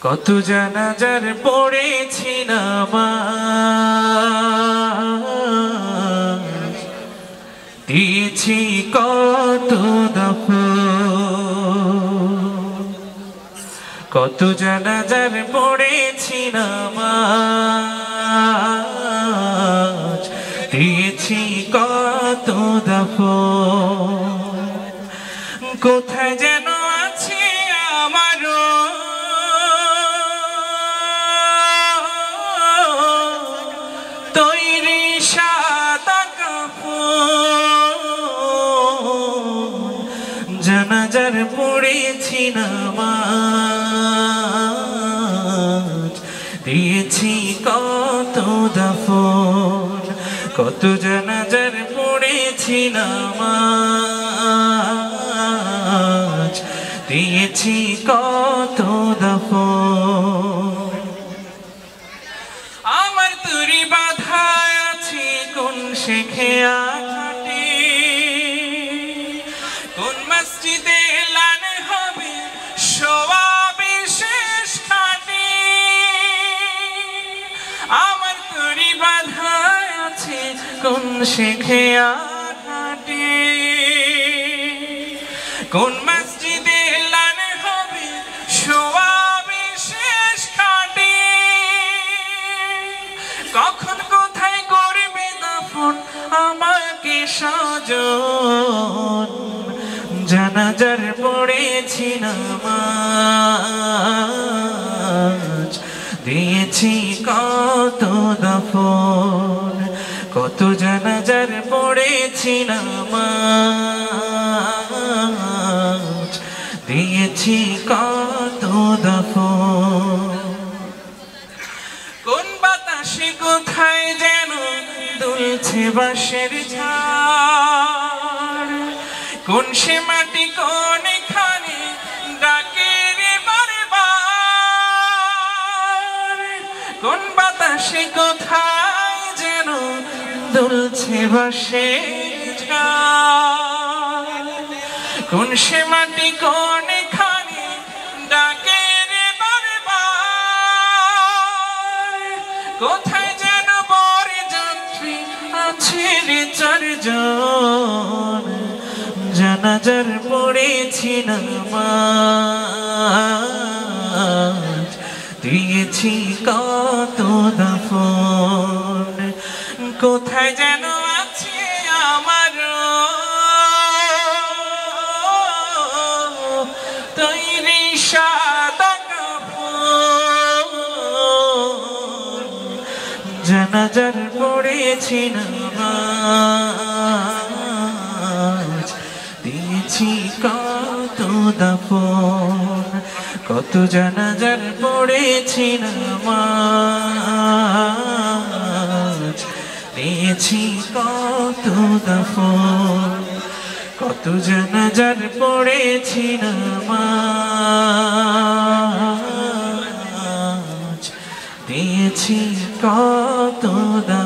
কত জানাজার পড়েছি নামাজ, দিয়েছি কত দাফন। কত জানাজার পড়েছি নামাজ, দিয়েছি কত দাফন। কোথায় যেন আছে আমারও তৈরি সাদা কাফন, জানাজার পড়েছি নামাজ, দিয়েছি কত দাফন। কত জানাজার পড়েছি নামাজ, দিয়েছি কত দাফন। আমার তুরি বাধা আছে কোন শেখে আঘাটে, কোন মসজিদে এলান হবে সওয়াবে শেষ খাটে। আমার তুরি বাধা আছে কোন শেখে আঘাটে, কোন মসজিদে এলান হবে সওয়াবে শেষ খাটে। কখন কোথায় করবে দাফন আমাকে সাজন, জানাজার পড়েছি নামাজ, দিয়েছি কত দাফন। কত জানাজার পড়েছি নামাজ, দিয়েছি কত দাফন। কোন বাতাসে কোথায় যেন দুলছে বাঁশের ঝাড়, কোন সে মাটি কোন এখানে ডাকে রে বারবার। কোন বাতাসে কোথায় যেন দুলছে বাঁশের ঝাড়, কোন সে মাটি কোন এখানে ডাকে রে বারবার। কোথায় যেন বরে যাত্রী আছে রে চারজন, জানাজার পড়েছি নামাজ, দিয়েছি কত দাফন। কোথায় যেন আছে আমার তৈরি সাদা কাফন, জানাজার পড়েছি নামাজ, দিয়েছি কত দাফন। কত জানাজার পড়েছি নামাজ, দিয়েছি কত দাফন। কত জানাজার পড়েছি নামাজ, দিয়েছি কত দাফন।